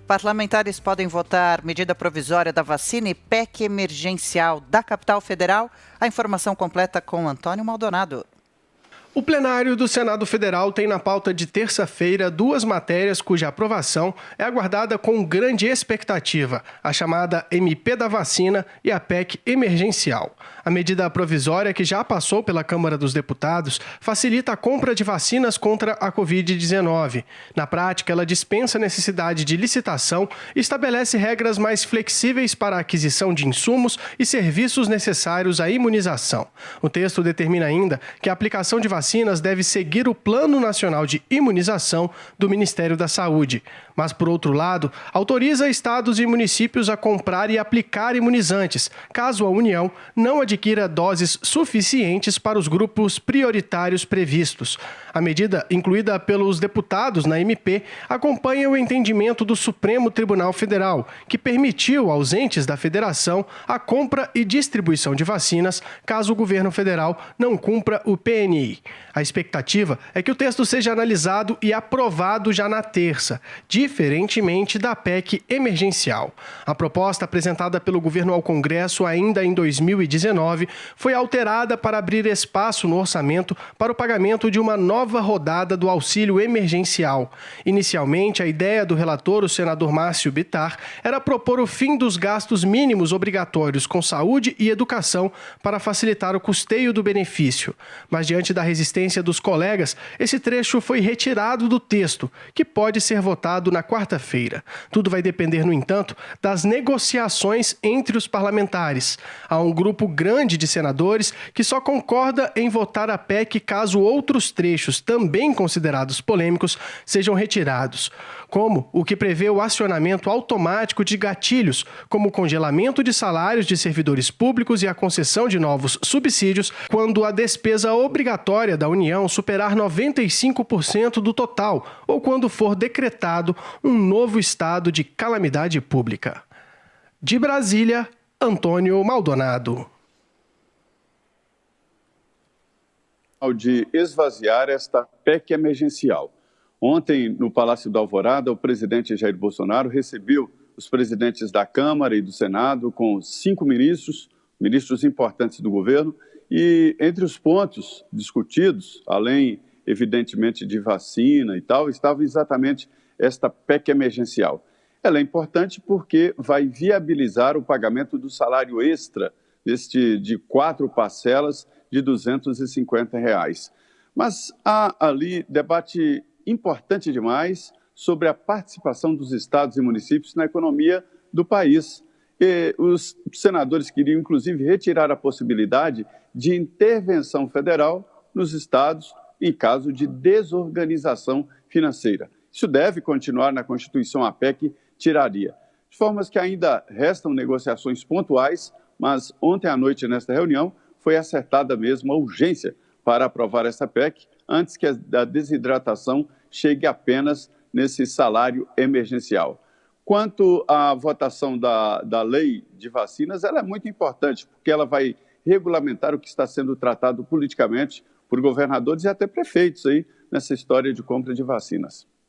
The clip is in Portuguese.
Parlamentares podem votar medida provisória da vacina e PEC emergencial da capital federal. A informação completa com Antônio Maldonado. O plenário do Senado Federal tem na pauta de terça-feira duas matérias cuja aprovação é aguardada com grande expectativa, a chamada MP da vacina e a PEC emergencial. A medida provisória, que já passou pela Câmara dos Deputados, facilita a compra de vacinas contra a Covid-19. Na prática, ela dispensa a necessidade de licitação e estabelece regras mais flexíveis para a aquisição de insumos e serviços necessários à imunização. O texto determina ainda que a aplicação de vacinas deve seguir o Plano Nacional de Imunização do Ministério da Saúde. Mas, por outro lado, autoriza estados e municípios a comprar e aplicar imunizantes, caso a União não adquira doses suficientes para os grupos prioritários previstos. A medida, incluída pelos deputados na MP, acompanha o entendimento do Supremo Tribunal Federal, que permitiu aos entes da federação a compra e distribuição de vacinas, caso o governo federal não cumpra o PNI. A expectativa é que o texto seja analisado e aprovado já na terça, diferentemente da PEC emergencial. A proposta apresentada pelo governo ao Congresso ainda em 2019 foi alterada para abrir espaço no orçamento para o pagamento de uma nova rodada do auxílio emergencial. Inicialmente, a ideia do relator, o senador Márcio Bittar, era propor o fim dos gastos mínimos obrigatórios com saúde e educação para facilitar o custeio do benefício. Mas, diante da resistência dos colegas, esse trecho foi retirado do texto, que pode ser votado na quarta-feira. Tudo vai depender, no entanto, das negociações entre os parlamentares. Há um grupo grande de senadores que só concorda em votar a PEC caso outros trechos, também considerados polêmicos, sejam retirados, como o que prevê o acionamento automático de gatilhos, como o congelamento de salários de servidores públicos e a concessão de novos subsídios quando a despesa obrigatória da União superar 95% do total ou quando for decretado um novo estado de calamidade pública. De Brasília, Antônio Maldonado. De esvaziar esta PEC emergencial. Ontem, no Palácio da Alvorada, o presidente Jair Bolsonaro recebeu os presidentes da Câmara e do Senado com 5 ministros importantes do governo, e entre os pontos discutidos, além, evidentemente, de vacina e tal, estava exatamente esta PEC emergencial. Ela é importante porque vai viabilizar o pagamento do salário extra de 4 parcelas de R$ 250. Mas há ali debate importante demais sobre a participação dos estados e municípios na economia do país. E os senadores queriam, inclusive, retirar a possibilidade de intervenção federal nos estados em caso de desorganização financeira. Isso deve continuar na Constituição, a PEC tiraria. De formas que ainda restam negociações pontuais, mas ontem à noite, nesta reunião, foi acertada mesmo a urgência para aprovar essa PEC, antes que a desidratação chegue apenas nesse salário emergencial. Quanto à votação da lei de vacinas, ela é muito importante, porque ela vai regulamentar o que está sendo tratado politicamente por governadores e até prefeitos aí nessa história de compra de vacinas.